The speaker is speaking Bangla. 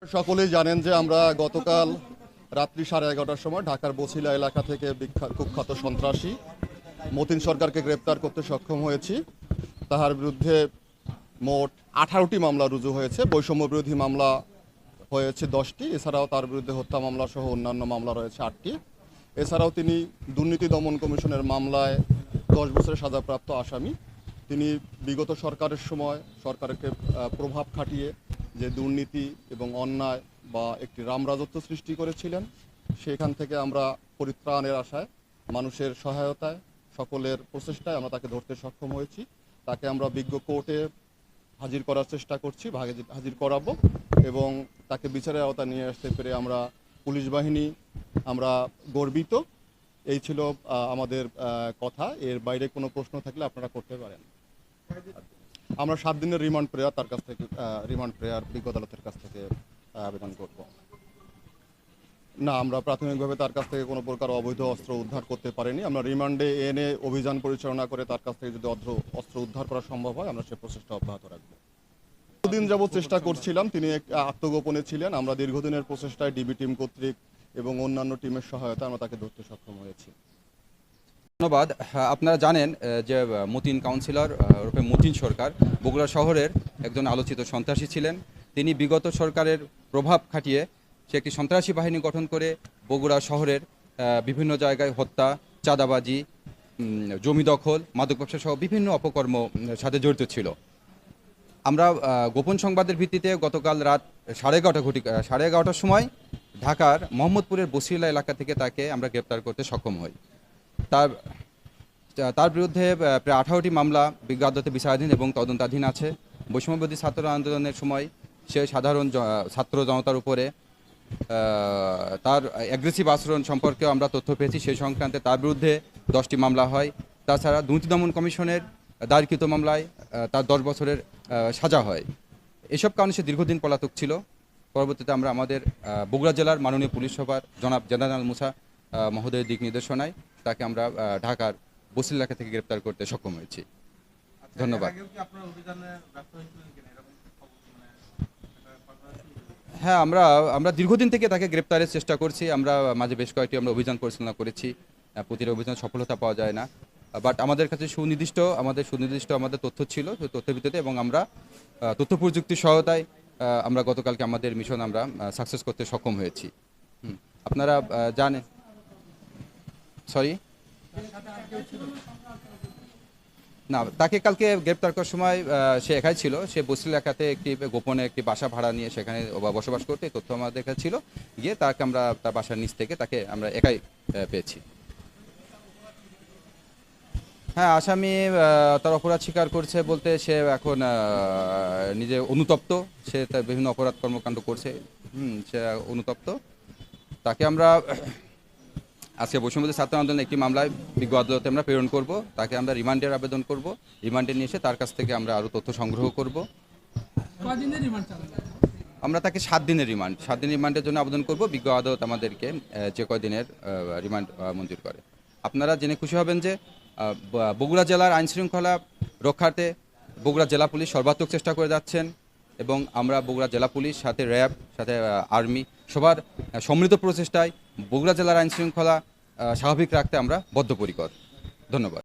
সকলেই জানেন যে আমরা গতকাল রাত্রি 11:30টার সময় ঢাকার বছিলা এলাকা থেকে কুখ্যাত সন্ত্রাসী মতিন সরকারকে গ্রেপ্তার করতে সক্ষম হয়েছি। তাহার বিরুদ্ধে মোট 18টি মামলা রুজু হয়েছে। বৈষম্য বিরোধী মামলা হয়েছে 10টি, এছাড়াও তার বিরুদ্ধে হত্যা মামলা সহ অন্যান্য মামলা রয়েছে 8টি। এছাড়াও তিনি দুর্নীতি দমন কমিশনের মামলায় 10 বছরের সাজাপ্রাপ্ত আসামি। তিনি বিগত সরকারের সময় সরকারকে প্রভাব খাটিয়ে যে দুর্নীতি এবং অন্যায় বা একটি রামরাজত্ব সৃষ্টি করেছিলেন, সেখান থেকে আমরা পরিত্রাণের আশায় মানুষের সহায়তায় সকলের প্রচেষ্টায় আমরা তাকে ধরতে সক্ষম হয়েছি। তাকে আমরা বিজ্ঞ কোর্টে হাজির করার চেষ্টা করছি, হাজির করাবো এবং তাকে বিচারের আওতায় নিয়ে আসতে পেরে আমরা পুলিশ বাহিনী আমরা গর্বিত। এই ছিল আমাদের কথা। এর বাইরে কোনো প্রশ্ন থাকলে আপনারা করতে পারেন। আমরা 7 দিনের রিমান্ড প্রেয়ার তার কাছ থেকে বিজ্ঞ আদালতের কাছ থেকে আবেদন করব। না, আমরা প্রাথমিকভাবে তার কাছ থেকে কোনো প্রকার অবৈধ অস্ত্র উদ্ধার করতে পারিনি। আমরা রিমান্ডে এনে অভিযান পরিচালনা করে তার কাছ থেকে যদি অস্ত্র উদ্ধার করা সম্ভব হয় আমরা সে প্রচেষ্টা অব্যাহত রাখবো। দীর্ঘদিন যাবৎ চেষ্টা করছিলাম, তিনি আত্মগোপনে ছিলেন। আমরা দীর্ঘদিনের প্রচেষ্টায় ডিবি টিম কর্তৃক এবং অন্যান্য টিমের সহায়তায় আমরা তাকে ধরতে সক্ষম হয়েছি। ধন্যবাদ। আপনারা জানেন যে মতিন কাউন্সিলর ওরফে মতিন সরকার বগুড়া শহরের একজন আলোচিত সন্ত্রাসী ছিলেন। তিনি বিগত সরকারের প্রভাব খাটিয়ে সে একটি সন্ত্রাসী বাহিনী গঠন করে বগুড়া শহরের বিভিন্ন জায়গায় হত্যা, চাঁদাবাজি, জমি দখল, মাদক ব্যবসা সহ বিভিন্ন অপকর্ম সাথে জড়িত ছিল। আমরা গোপন সংবাদের ভিত্তিতে গতকাল রাত 11:30টার সময় ঢাকার মোহাম্মদপুরের বছিলা এলাকা থেকে তাকে আমরা গ্রেপ্তার করতে সক্ষম হই। তার বিরুদ্ধে প্রায় 18টি মামলা বিজ্ঞ আদালতে বিচারাধীন এবং তদন্তাধীন আছে। বৈষম্যবিরোধী ছাত্র আন্দোলনের সময় সে সাধারণ ছাত্র জনতার উপরে তার অ্যাগ্রেসিভ আচরণ সম্পর্কেও আমরা তথ্য পেয়েছি। সেই সংক্রান্তে তার বিরুদ্ধে 10টি মামলা হয়। তাছাড়া দুর্নীতি দমন কমিশনের দায়েরকৃত মামলায় তার 10 বছরের সাজা হয়। এসব কারণে সে দীর্ঘদিন পলাতক ছিল। পরবর্তীতে আমরা আমাদের বগুড়া জেলার মাননীয় পুলিশ সুপার জনাব জেনারেল মুসা মহোদয়ের দিক নির্দেশনায় তাকে আমরা ঢাকার বছিলা এলাকা থেকে গ্রেপ্তার করতে সক্ষম হয়েছি। ধন্যবাদ। হ্যাঁ, আমরা দীর্ঘদিন থেকে তাকে গ্রেপ্তারের চেষ্টা করছি। আমরা মাঝে বেশ কয়েকটি আমরা অভিযান পরিচালনা করেছি। প্রতিটা অভিযান সফলতা পাওয়া যায় না, বাট আমাদের কাছে সুনির্দিষ্ট আমাদের তথ্য ছিল, সেই তথ্যের ভিত্তিতে এবং আমরা তথ্য প্রযুক্তির সহায়তায় আমরা গতকালকে আমাদের মিশন আমরা সাকসেস করতে সক্ষম হয়েছি। আপনারা জানেন, সরি না, তাকে কালকে গ্রেপ্তার করার সময় সে একাই ছিল। সে বছিলা এলাকাতে গোপনে একটি বাসা ভাড়া নিয়ে সেখানে বসবাস করতে তথ্য আমাদের কাছে ছিল। গিয়ে তাকে আমরা তার বাসার নিচ থেকে তাকে আমরা একাই পেয়েছি। হ্যাঁ, আসামি তার অপরাধ স্বীকার করছে বলতে সে এখন নিজে অনুতপ্ত। সে তার বিভিন্ন অপরাধ কর্মকাণ্ড করছে, সে অনুতপ্ত। তাকে আমরা আজকে বৈষম্যবিরোধী ছাত্র আন্দোলনের একটি মামলায় বিজ্ঞ আদালতে আমরা প্রেরণ করব। তাকে আমরা রিমান্ডের আবেদন করব। রিমান্ডে নিয়ে এসে তার কাছ থেকে আমরা আরও তথ্য সংগ্রহ করব। আমরা তাকে 7 দিনের রিমান্ডের জন্য আবেদন করব। বিজ্ঞ আদালত আমাদেরকে যে কয়দিনের রিমান্ড মঞ্জুর করে। আপনারা জেনে খুশি হবেন যে বগুড়া জেলার আইনশৃঙ্খলা রক্ষার্থে বগুড়া জেলা পুলিশ সর্বাত্মক চেষ্টা করে যাচ্ছেন এবং আমরা বগুড়া জেলা পুলিশ, সাথে র্যাব, সাথে আর্মি সবার সম্মিলিত প্রচেষ্টায় বগুড়া জেলার আইনশৃঙ্খলা স্বাভাবিক রাখতে আমরা বদ্ধপরিকর। ধন্যবাদ।